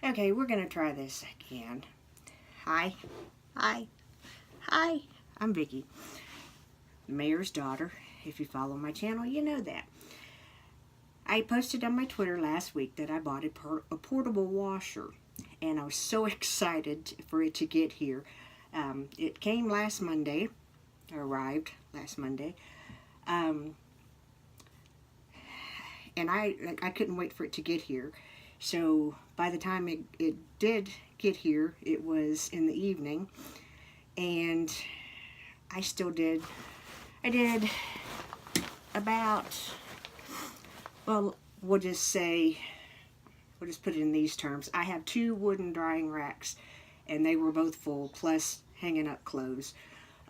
Okay, we're going to try this again. Hi. Hi. Hi. I'm Vicki, the mayor's daughter. If you follow my channel, you know that. I posted on my Twitter last week that I bought a portable washer, and I was so excited for it to get here. It came last Monday, arrived last Monday, and I couldn't wait for it to get here. So by the time it did get here, it was in the evening, and I did about, well, we'll just put it in these terms. I have 2 wooden drying racks, and they were both full, plus hanging up clothes.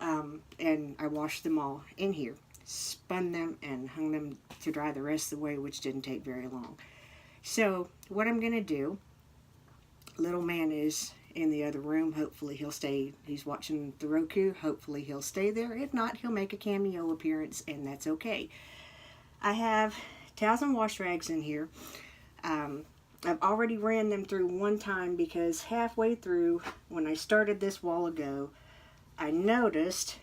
And I washed them all in here, spun them, and hung them to dry the rest of the way, which didn't take very long. So what I'm going to do, little man is in the other room. Hopefully he'll stay. He's watching the Roku. Hopefully he'll stay there. If not, he'll make a cameo appearance, and that's okay. I have towels and wash rags in here. I've already ran them through one time because halfway through, when I started this while ago, I noticed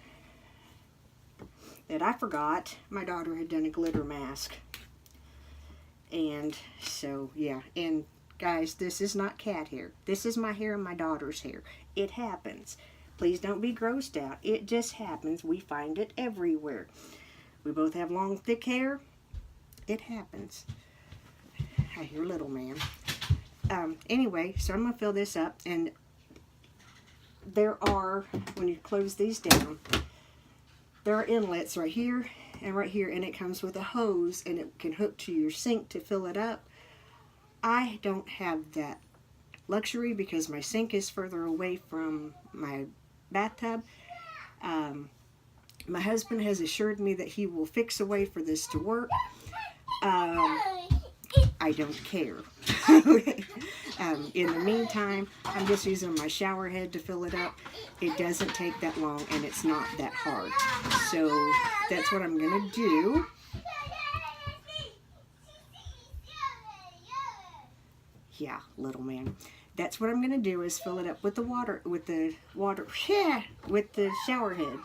that I forgot my daughter had done a glitter mask. And so, yeah. And guys, this is not cat hair. This is my hair and my daughter's hair. It happens. Please don't be grossed out. It just happens. We find it everywhere. We both have long, thick hair. It happens. I hear little man. Anyway, so I'm going to fill this up. And there are, when you close these down, there are inlets right here and right here. And it comes with a hose, and it can hook to your sink to fill it up. I don't have that luxury because my sink is further away from my bathtub. My husband has assured me that he will fix a way for this to work. I don't care. In the meantime, I'm just using my shower head to fill it up. It doesn't take that long, and it's not that hard. So that's what I'm going to do. Yeah, little man. That's what I'm going to do, is fill it up with the shower head.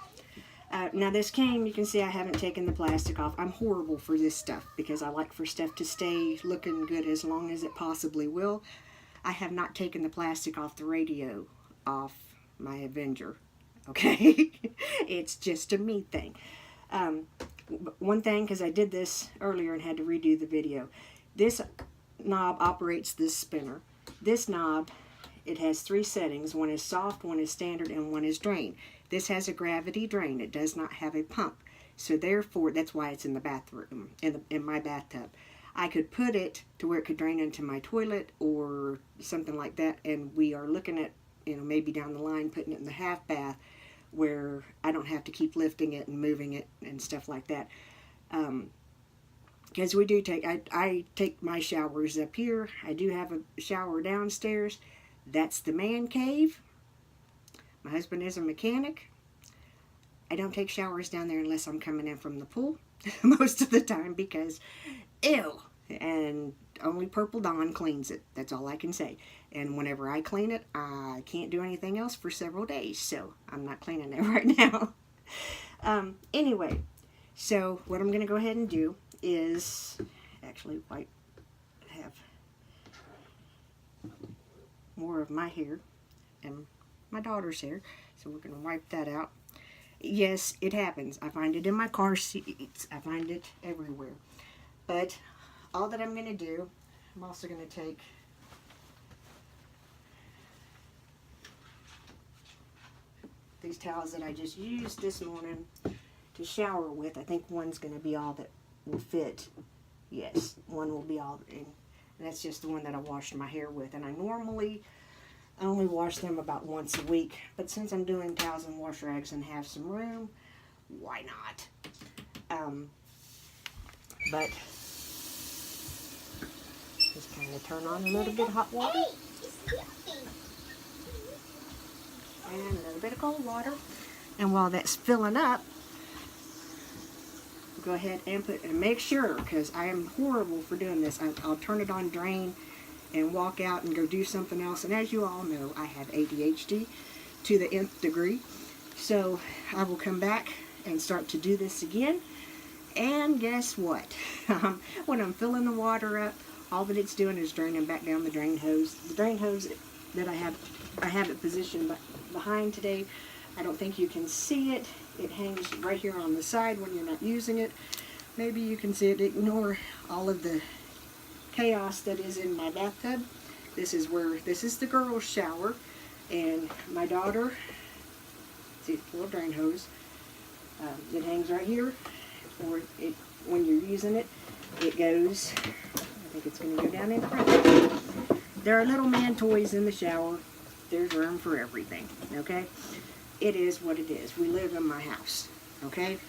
Now this came, you can see I haven't taken the plastic off. I'm horrible for this stuff because I like for stuff to stay looking good as long as it possibly will. I have not taken the plastic off the radio off my Avenger. Okay? It's just a me thing. One thing, because I did this earlier and had to redo the video. This knob operates this spinner. This knob, it has 3 settings. One is soft, one is standard, and one is drain. This has a gravity drain. It does not have a pump. So therefore, that's why it's in the bathroom, in my bathtub. I could put it to where it could drain into my toilet or something like that, and we are looking at, maybe down the line putting it in the half bath where I don't have to keep lifting it and moving it and stuff like that. Because we do I take my showers up here. I do have a shower downstairs. That's the man cave. My husband is a mechanic. I don't take showers down there unless I'm coming in from the pool most of the time because, ew, and only Purple Dawn cleans it. That's all I can say. And whenever I clean it, I can't do anything else for several days, so I'm not cleaning it right now. Anyway, so what I'm going to go ahead and do is actually have more of my hair and my daughter's hair, so we're going to wipe that out. Yes, it happens. I find it in my car seats. I find it everywhere. But all that I'm going to do, I'm also going to take these towels that I just used this morning to shower with. I think one's going to be all that will fit. Yes, one will be all, and that's just the one that I washed my hair with. And I normally only wash them about once a week, but since I'm doing towels and wash rags and have some room, why not? But just kind of turn on a little bit of hot water and a little bit of cold water, and while that's filling up, go ahead and make sure, because I am horrible for doing this. I'll turn it on drain and walk out and go do something else. And as you all know, I have ADHD to the nth degree. So I will come back and start to do this again. And guess what? When I'm filling the water up, all that it's doing is draining back down the drain hose. The drain hose that I have it positioned behind today. I don't think you can see it. It hangs right here on the side when you're not using it. Maybe you can see it. Ignore all of the chaos that is in my bathtub. This is the girls' shower, and my daughter, see, little drain hose. It hangs right here, or when you're using it, it goes. I think it's going to go down in front. There are little man toys in the shower. There's room for everything. Okay, it is what it is. We live in my house. Okay,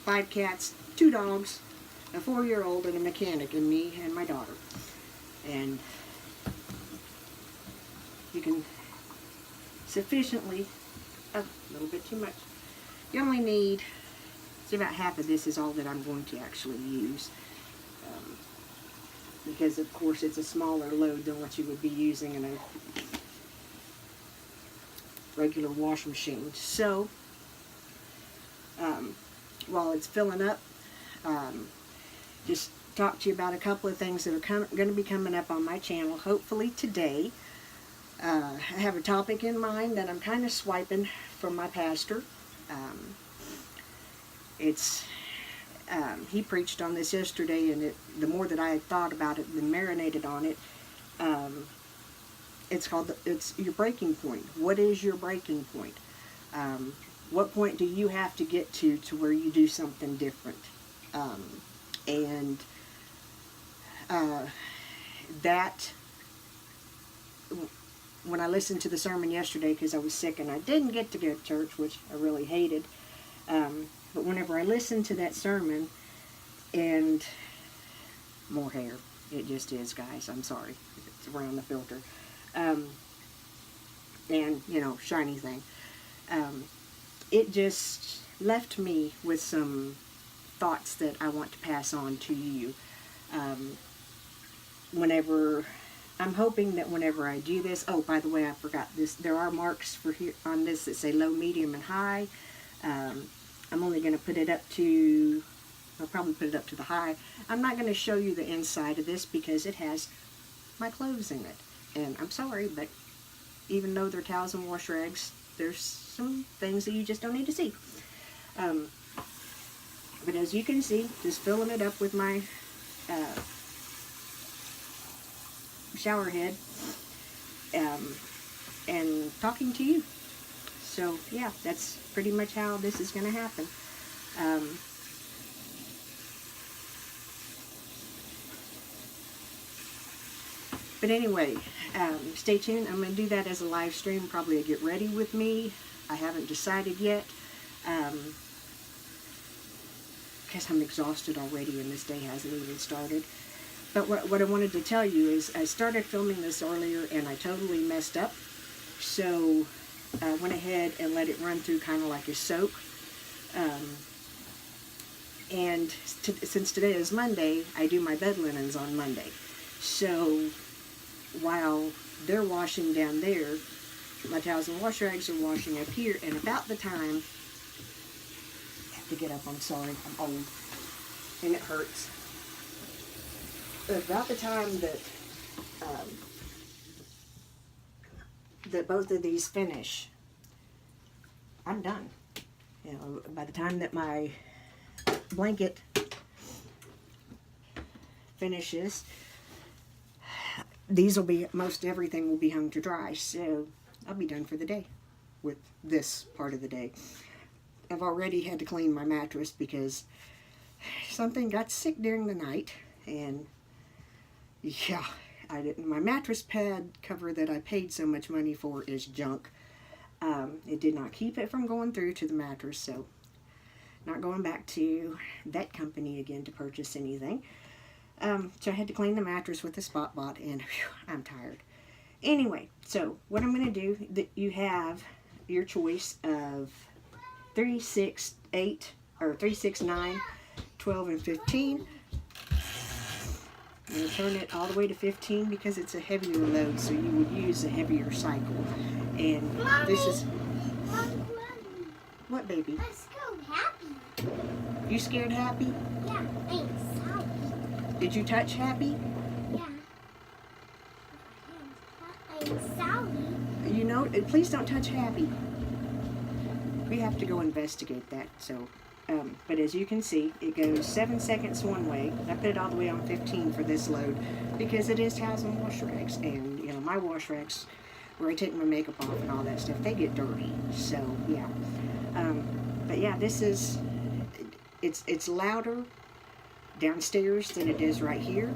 5 cats, 2 dogs, a 4-year-old, and a mechanic, and me and my daughter. And you can sufficiently, a little bit too much. You only need, it's about half of this is all that I'm going to actually use. Because of course it's a smaller load than what you would be using in a regular washing machine. So, while it's filling up, just talk to you about a couple of things that are going to be coming up on my channel, hopefully today. I have a topic in mind that I'm kind of swiping from my pastor. He preached on this yesterday, and the more that I had thought about it and marinated on it, it's your breaking point. What is your breaking point? What point do you have to get to where you do something different? That, when I listened to the sermon yesterday, because I was sick and I didn't get to go to church, which I really hated, but whenever I listened to that sermon, and more hair, it just is, guys, I'm sorry, it's around the filter, and, you know, shiny thing, it just left me with some thoughts that I want to pass on to you. I'm hoping that whenever I do this, oh, by the way, I forgot this, there are marks for here on this that say low, medium, and high. I'm only going to put it up to, I'll probably put it up to the high. I'm not going to show you the inside of this because it has my clothes in it. And I'm sorry, but even though they're towels and wash rags, there's some things that you just don't need to see. But as you can see, just filling it up with my shower head, and talking to you. So yeah, that's pretty much how this is going to happen. But anyway, stay tuned. I'm going to do that as a live stream, probably a get ready with me. I haven't decided yet, because I'm exhausted already and this day hasn't even started. But what I wanted to tell you is I started filming this earlier and I totally messed up. So I went ahead and let it run through kind of like a soak. Since today is Monday, I do my bed linens on Monday. So while they're washing down there, my towels and wash rags are washing up here, and about the time, I have to get up, I'm sorry, I'm old, and it hurts. About the time that that both of these finish, I'm done. You know, by the time that my blanket finishes, these will be, most everything will be hung to dry, so I'll be done for the day with this part of the day. I've already had to clean my mattress because something got sick during the night, and yeah, I didn't. My mattress pad cover that I paid so much money for is junk. It did not keep it from going through to the mattress, so not going back to that company again to purchase anything. So I had to clean the mattress with the Spot Bot, and whew, I'm tired. Anyway, so what I'm going to do, that you have your choice of 3, 6, 8, or 3, 6, 9, 12, and 15. I'm going to turn it all the way to 15 because it's a heavier load, so you would use a heavier cycle. And Mommy, this is... Mommy. What, baby? Let's go Happy. You scared Happy? Yeah, thanks. Sally. Did you touch Happy? Yeah. I'm Sally. You know, please don't touch Happy. We have to go investigate that, so... but as you can see, it goes 7 seconds one way. I put it all the way on 15 for this load because it is housing wash racks, and you know my wash racks where I take my makeup off and all that stuff, they get dirty. So yeah, but yeah, this is it's louder downstairs than it is right here.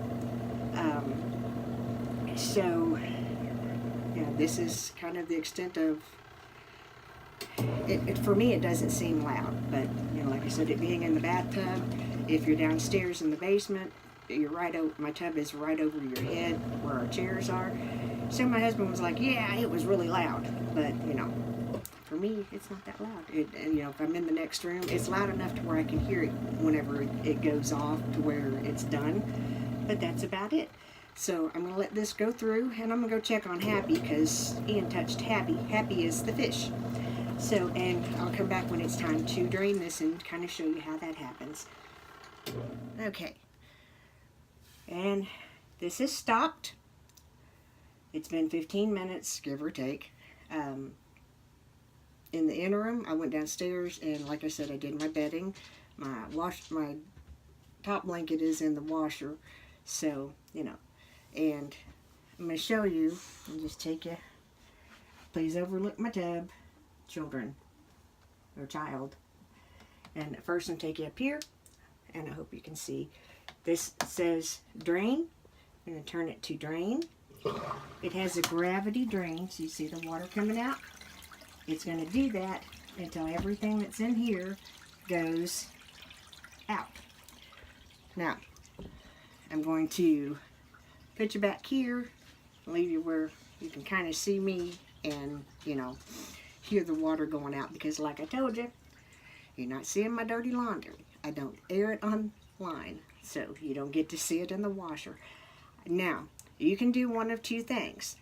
So yeah, this is kind of the extent of. For me, it doesn't seem loud, but you know, like I said, it being in the bathtub, if you're downstairs in the basement, you're right over. My tub is right over your head where our chairs are. So my husband was like, "Yeah, it was really loud," but you know, for me, it's not that loud. And you know, if I'm in the next room, it's loud enough to where I can hear it whenever it goes off to where it's done. But that's about it. So I'm gonna let this go through, and I'm gonna go check on Happy because Ian touched Happy. Happy is the fish. So, and I'll come back when it's time to drain this and kind of show you how that happens. Okay. And this is stopped. It's been 15 minutes, give or take. In the interim, I went downstairs and like I said, I did my bedding. My top blanket is in the washer. So, you know, and I'm going to show you and just take you. Please overlook my tub. Children or child. And first I'm take you up here, and I hope you can see this says drain. I'm going to turn it to drain. It has a gravity drain, so you see the water coming out. It's going to do that until everything that's in here goes out. Now I'm going to put you back here, leave you where you can kind of see me and you know hear the water going out, because like I told you, you're not seeing my dirty laundry. I don't air it online, so you don't get to see it in the washer. Now, you can do one of two things.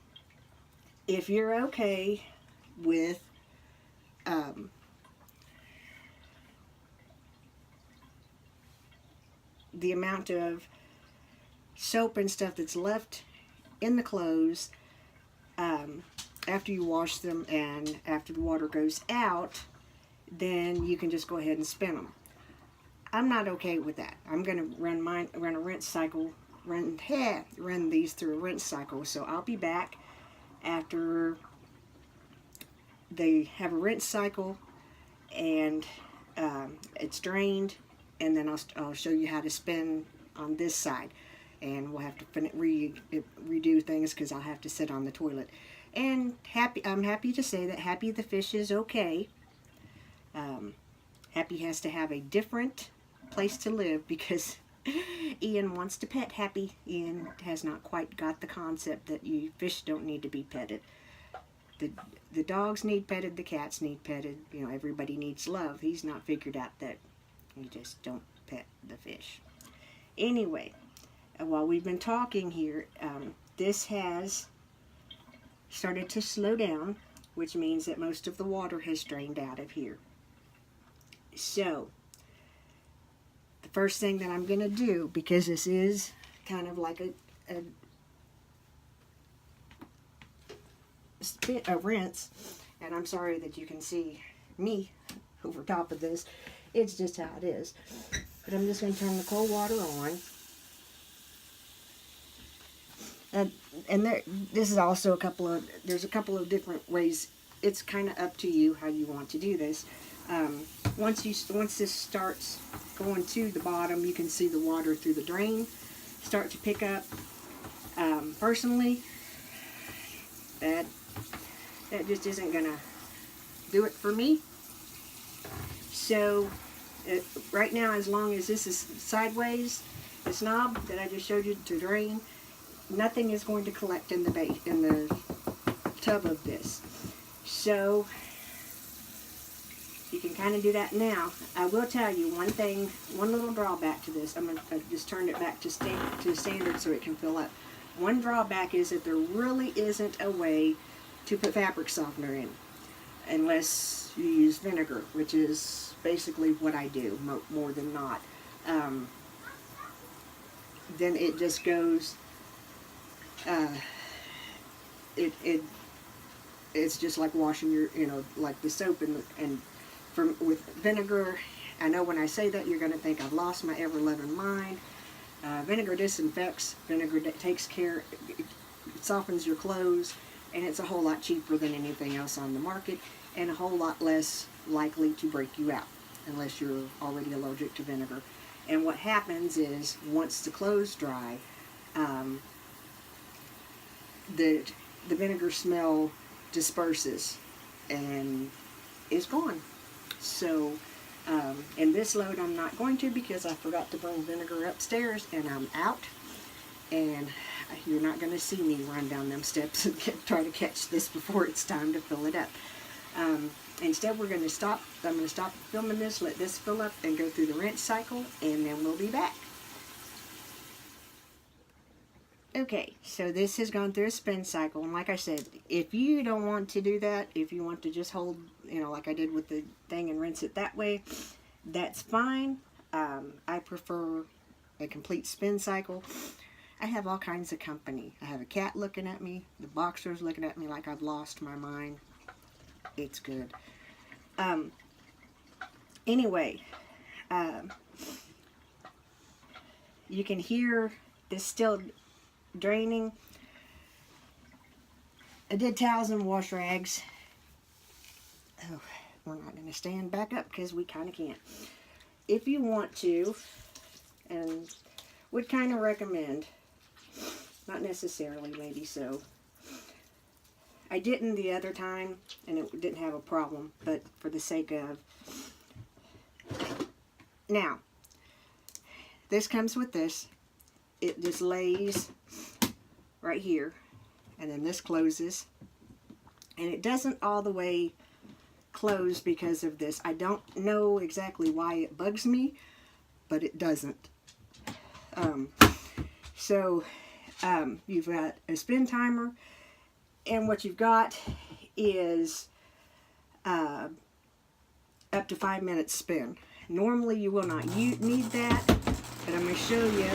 If you're okay with the amount of soap and stuff that's left in the clothes, after you wash them and after the water goes out, then you can just go ahead and spin them. I'm not okay with that. I'm going to run a rinse cycle, run these through a rinse cycle. So I'll be back after they have a rinse cycle and it's drained, and then I'll show you how to spin on this side. And we'll have to redo things because I'll have to sit on the toilet. And I'm happy to say that Happy the fish is okay. Happy has to have a different place to live because Ian wants to pet Happy. Ian has not quite got the concept that fish don't need to be petted. The dogs need petted, the cats need petted. You know, everybody needs love. He's not figured out that you just don't pet the fish. Anyway, while we've been talking here, this has started to slow down, which means that most of the water has drained out of here. So, the first thing that I'm going to do, because this is kind of like a rinse, and I'm sorry that you can see me over top of this, it's just how it is. But I'm just going to turn the cold water on. And this is also there's a couple of different ways. It's kind of up to you how you want to do this. Once this starts going to the bottom, you can see the water through the drain start to pick up. Personally, that just isn't gonna do it for me. So right now, as long as this is sideways, the knob that I just showed you to drain, nothing is going to collect in the tub of this. So You can kind of do that now. I will tell you one thing, one little drawback to this. I just turned it back to standard so it can fill up. One drawback is that there really isn't a way to put fabric softener in unless you use vinegar, which is basically what I do more than not. Then it just goes, it's just like washing your, like the soap and with vinegar. I know when I say that you're going to think I've lost my ever-loving mind. Vinegar disinfects, vinegar takes care, it softens your clothes, and it's a whole lot cheaper than anything else on the market, and a whole lot less likely to break you out, unless you're already allergic to vinegar. And what happens is, once the clothes dry, the vinegar smell disperses, and is gone. So, in this load I'm not going to, because I forgot to bring vinegar upstairs and I'm out, and you're not going to see me run down them steps and try to catch this before it's time to fill it up. Instead, we're going to stop. I'm going to stop filming this, let this fill up, and go through the rinse cycle, and then we'll be back. Okay, so this has gone through a spin cycle, and like I said, if you don't want to do that, if you want to just hold, like I did with the thing and rinse it that way, that's fine. I prefer a complete spin cycle. I have all kinds of company. I have a cat looking at me, the boxer's looking at me like I've lost my mind. It's good. Anyway, you can hear this still draining. I did towels and wash rags. Oh, we're not going to stand back up because we kind of can't. If you want to, and would kind of recommend, not necessarily, maybe so. I didn't the other time, and it didn't have a problem, but for the sake of... Now, this comes with this. It just lays right here, and then this closes, and it doesn't all the way close because of this. I don't know exactly why it bugs me, but it doesn't. You've got a spin timer, and what you've got is up to 5 minutes spin. Normally you will not need that, but I'm going to show you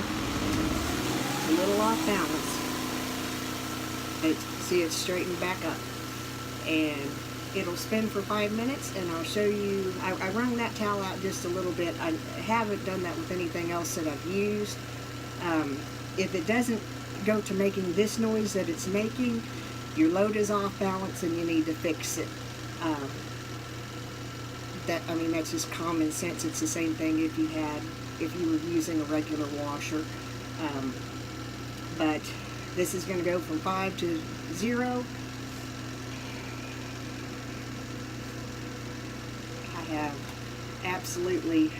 a little off balance. See, it's straightened back up, and it'll spin for 5 minutes, and I'll show you. I wrung that towel out just a little bit. I haven't done that with anything else that I've used. If it doesn't go to making this noise that it's making, your load is off balance and you need to fix it. That's just common sense. It's the same thing if you were using a regular washer. But this is going to go from 5 to 0. I have absolutely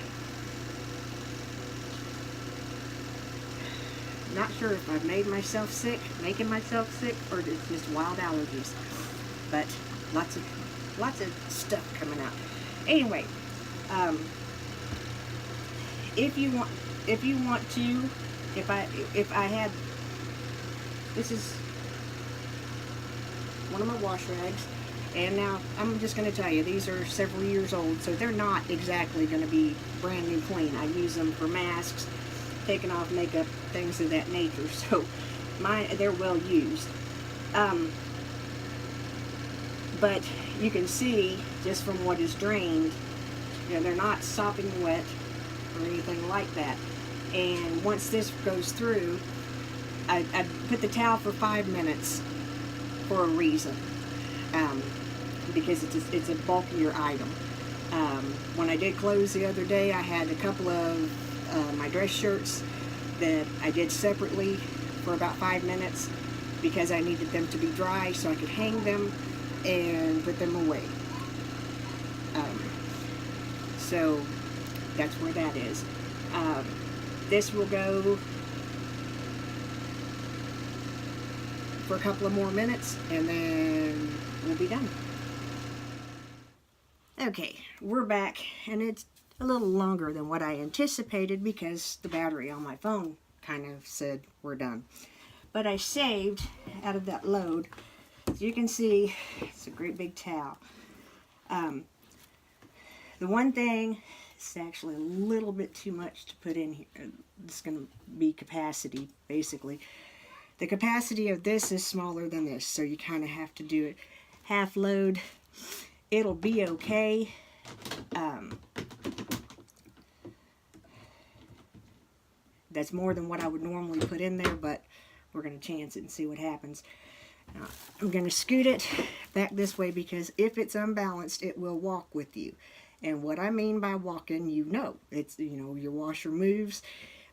not sure if I've making myself sick, or it's just wild allergies. But lots of stuff coming out. Anyway, if I had, this is one of my wash rags, and now I'm just going to tell you, these are several years old, so they're not exactly going to be brand new clean. I use them for masks, taking off makeup, things of that nature, so they're well used. But you can see just from what is drained, they're not sopping wet or anything like that. And once this goes through, I put the towel for 5 minutes for a reason, because it's a bulkier item. When I did clothes the other day, I had a couple of my dress shirts that I did separately for about 5 minutes because I needed them to be dry so I could hang them and put them away. So that's where that is. This will go for a couple of more minutes, and then we'll be done. Okay, we're back, and it's a little longer than what I anticipated because the battery on my phone kind of said we're done. But I saved out of that load. As you can see, it's a great big towel. The one thing, it's actually a little bit too much to put in here. It's going to be capacity, basically. The capacity of this is smaller than this, so you kind of have to do it half load. It'll be okay. That's more than what I would normally put in there, but we're going to chance it and see what happens. Now, I'm going to scoot it back this way because if it's unbalanced, it will walk with you. And what I mean by walking, you know, it's, you know, your washer moves.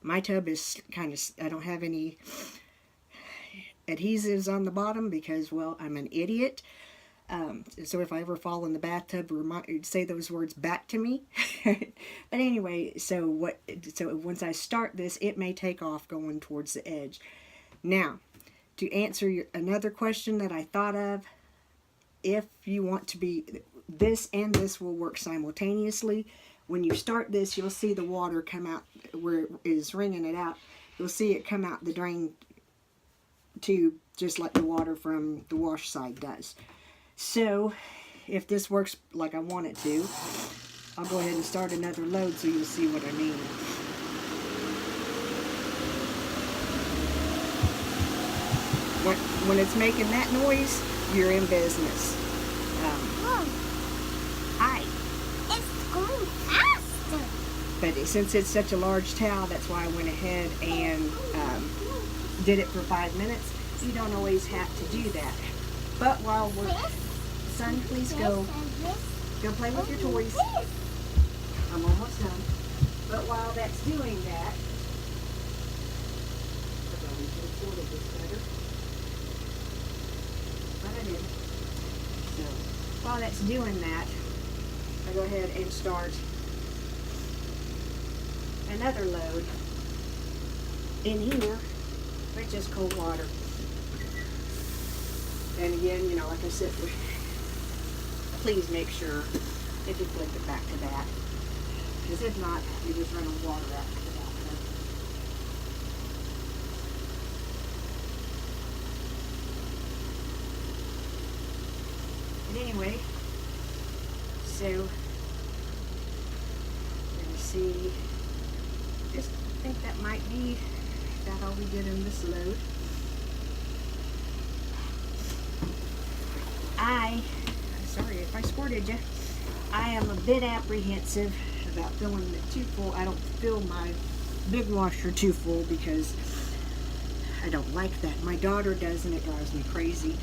My tub is kind of, I don't have any adhesives on the bottom because, well, I'm an idiot. So if I ever fall in the bathtub, say those words back to me. But anyway, so once I start this, it may take off going towards the edge. Now, to answer another question that I thought of, if you want to be, this and this will work simultaneously. When you start this, you'll see the water come out where it is wringing it out. You'll see it come out the drain tube just like the water from the wash side does. So, if this works like I want it to, I'll go ahead and start another load so you'll see what I mean. When it's making that noise, you're in business. Mom, Hi. it's going faster. But since it's such a large towel, that's why I went ahead and did it for 5 minutes. You don't always have to do that. But while we're... Son, please go. Go play with your toys. I'm almost done. But while that's doing that... we can afford it this better. But I didn't. So, while that's doing that, I go ahead and start another load in here with just cold water. And again, you know, like I said, please make sure if you flip it back to that, because if not, you just run the water out to the back. But anyway, so let me see. Just think that might be about all we did in this load. Sorry if I squirted you. I am a bit apprehensive about filling it too full. I don't fill my big washer too full because I don't like that. My daughter does, and it drives me crazy.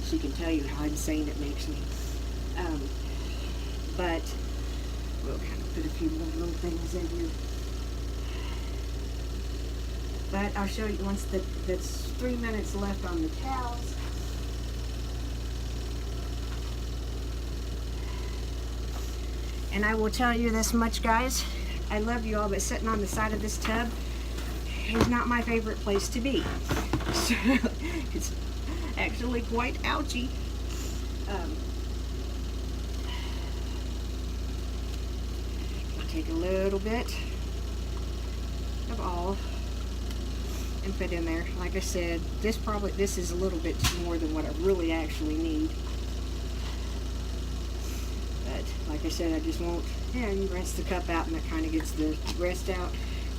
She can tell you how insane it makes me. But we'll kind of put a few more little things in here. But I'll show you once that's 3 minutes left on the towels. And I will tell you this much, guys. I love you all, but sitting on the side of this tub is not my favorite place to be. So it's actually quite ouchy. I'll take a little bit of all and put in there. Like I said, this is a little bit more than what I really actually need. But like I said, I just won't, yeah, you rinse the cup out and that kind of gets the rest out.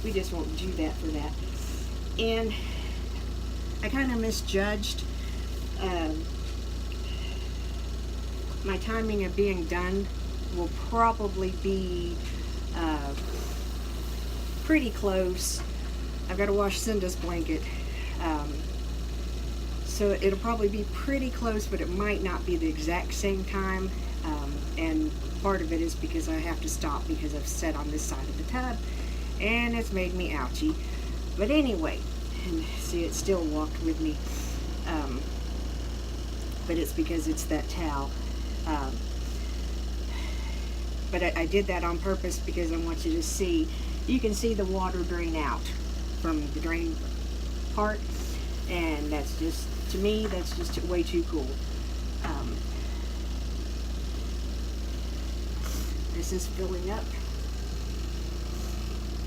We just won't do that for that. And I kind of misjudged my timing of being done. Will probably be pretty close. I've got to wash Cinda's blanket, so it'll probably be pretty close, but it might not be the exact same time. And part of it is because I have to stop because I've sat on this side of the tub and it's made me ouchy. But anyway, and see, it still walked with me, but it's because it's that towel. But I did that on purpose because I want you to see. You can see the water drain out from the drain part, and that's just, to me, that's just way too cool. This is filling up.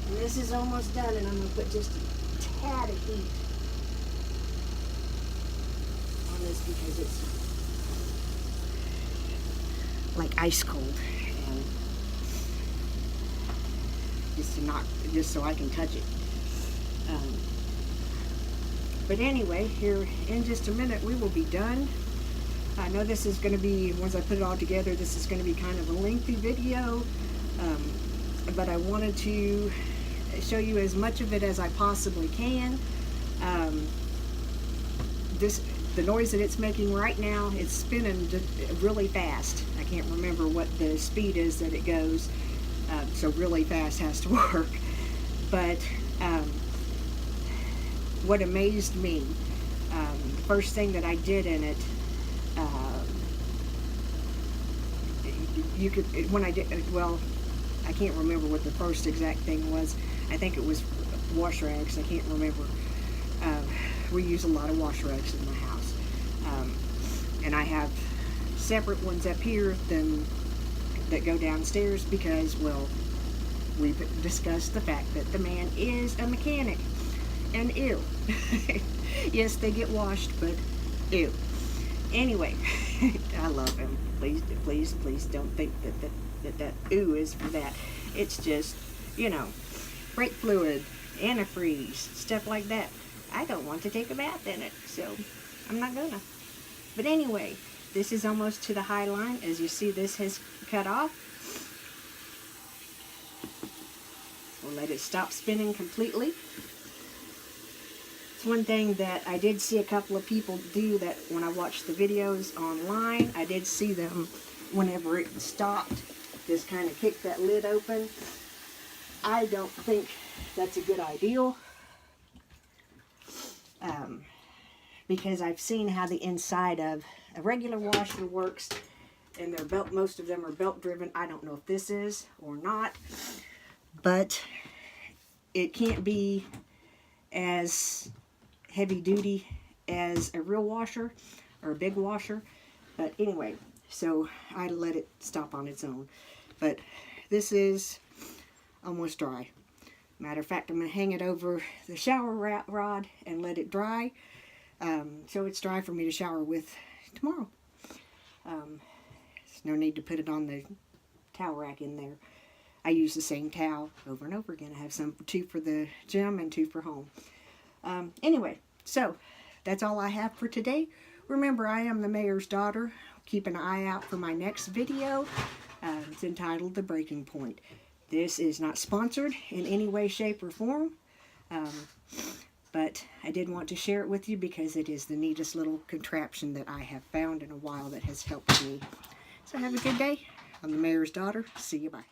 And this is almost done, and I'm going to put just a tad of heat on this because it's like ice cold. And just so I can touch it. But anyway, here in just a minute we will be done. I know this is going to be, once I put it all together, this is going to be kind of a lengthy video, but I wanted to show you as much of it as I possibly can. The noise that it's making right now, it's spinning just really fast. I can't remember what the speed is that it goes, so really fast has to work. But what amazed me, the first thing that I did in it, you could, when I did, well, I can't remember what the first exact thing was. I think it was wash rags. I can't remember. We use a lot of wash rags in my house. And I have separate ones up here that go downstairs because, well, we've discussed the fact that the man is a mechanic. And ew. Yes, they get washed, but ew. Anyway, I love him. Please don't think that ooh is for that. It's just, you know, brake fluid, antifreeze, stuff like that. I don't want to take a bath in it, so I'm not gonna. But anyway, this is almost to the high line. As you see, this has cut off. We'll let it stop spinning completely. It's one thing that I did see a couple of people do, that when I watched the videos online, I did see them, whenever it stopped, just kind of kick that lid open. I don't think that's a good idea, because I've seen how the inside of a regular washer works, and they're belt, most of them are belt driven. I don't know if this is or not, but it can't be as heavy duty as a real washer or a big washer. But anyway, so I let it stop on its own. But this is almost dry. Matter of fact, I'm going to hang it over the shower rod and let it dry, so it's dry for me to shower with tomorrow. There's no need to put it on the towel rack in there. I use the same towel over and over again. I have two for the gym and two for home. Anyway, so that's all I have for today. Remember, I am the mayor's daughter. Keep an eye out for my next video. It's entitled The Breaking Point. This is not sponsored in any way, shape, or form, but I did want to share it with you because it is the neatest little contraption that I have found in a while that has helped me. So have a good day. I'm the mayor's daughter. See you. Bye.